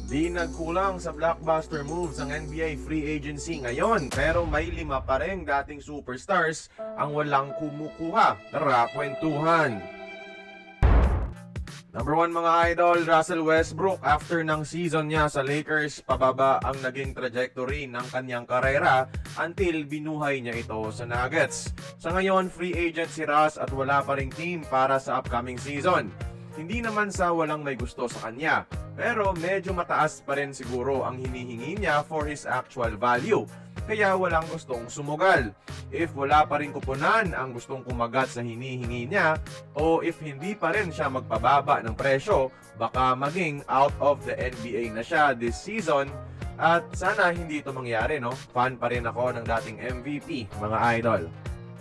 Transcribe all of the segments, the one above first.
Di nagkulang sa blockbuster moves ang NBA free agency ngayon, pero may 5 pa rin dating superstars ang walang kumukuha. Tara, kwentuhan! Number 1 mga idol, Russell Westbrook. After ng season niya sa Lakers, pababa ang naging trajectory ng kanyang karera until binuhay niya ito sa Nuggets. Sa ngayon, free agent si Russ at wala pa ring team para sa upcoming season. Hindi naman sa walang may gusto sa kanya, pero medyo mataas pa rin siguro ang hinihingi niya for his actual value. Kaya walang gustong sumugal. If wala pa rin kupunan ang gustong kumagat sa hinihingi niya, o if hindi pa rin siya magpababa ng presyo, baka maging out of the NBA na siya this season. At sana hindi ito mangyari, no? Fan pa rin ako ng dating MVP, mga idol.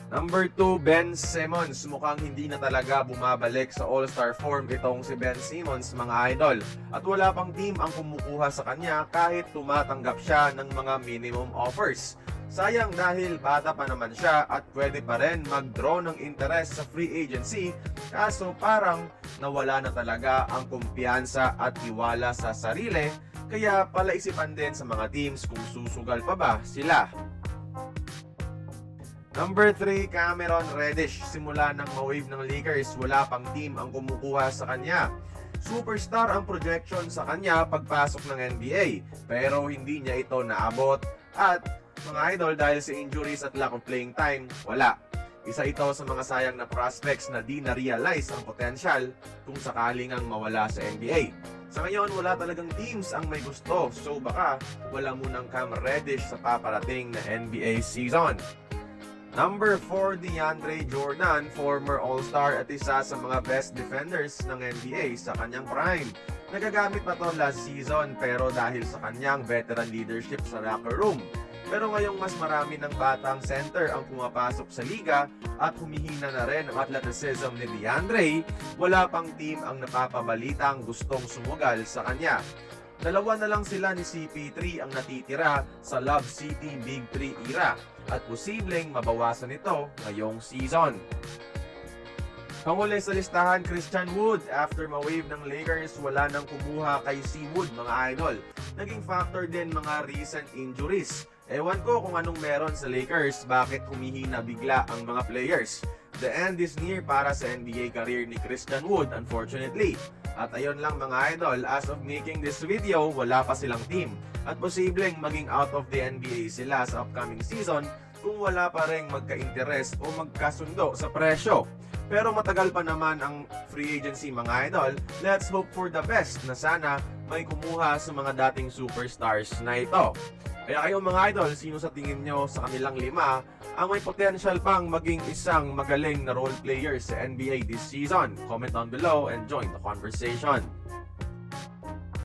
Number 2, Ben Simmons. Mukhang hindi na talaga bumabalik sa All-Star form itong si Ben Simmons, mga idol. At wala pang team ang kumukuha sa kanya kahit tumatanggap siya ng mga minimum offers. Sayang dahil bata pa naman siya at pwede pa rin mag-draw ng interest sa free agency, kaso parang nawala na talaga ang kumpiyansa at tiwala sa sarili, kaya palaisipan din sa mga teams kung susugal pa ba sila. Number 3, Cameron Reddish. Simula ng ma-wave ng Lakers, wala pang team ang kumukuha sa kanya. Superstar ang projection sa kanya pagpasok ng NBA, pero hindi niya ito naabot. At mga idol, dahil sa injuries at lack of playing time, wala. Isa ito sa mga sayang na prospects na di na-realize ang potential kung sakaling ang mawala sa NBA. Sa ngayon, wala talagang teams ang may gusto, so baka wala munang Cam Reddish sa paparating na NBA season. Number 4, DeAndre Jordan, former All-Star at isa sa mga best defenders ng NBA sa kanyang prime. Nagagamit na to last season pero dahil sa kanyang veteran leadership sa locker room. Pero ngayong mas marami ng batang center ang pumapasok sa liga at humihina na rin ang athleticism ni DeAndre, wala pang team ang napapabalitang gustong sumugal sa kanya. Dalawa na lang sila ni CP3 ang natitira sa Love City Big 3 era at posibleng mabawasan ito ngayong season. Panghuli sa listahan, Christian Wood. After ma-wave ng Lakers, wala nang kumuha kay C. Wood, mga idol. Naging factor din mga recent injuries. Ewan ko kung anong meron sa Lakers, bakit humihina bigla ang mga players. The end is near para sa NBA career ni Christian Wood, unfortunately. At ayun lang mga idol, as of making this video, wala pa silang team. At posibleng maging out of the NBA sila sa upcoming season kung wala pa rin magka-interest o magkasundo sa presyo. Pero matagal pa naman ang free agency mga idol, let's hope for the best na sana may kumuha sa mga dating superstars na ito. Kaya kayo mga idol, sino sa tingin nyo sa kanilang 5 ang may potential pang maging isang magaling na role player sa NBA this season? Comment down below and join the conversation.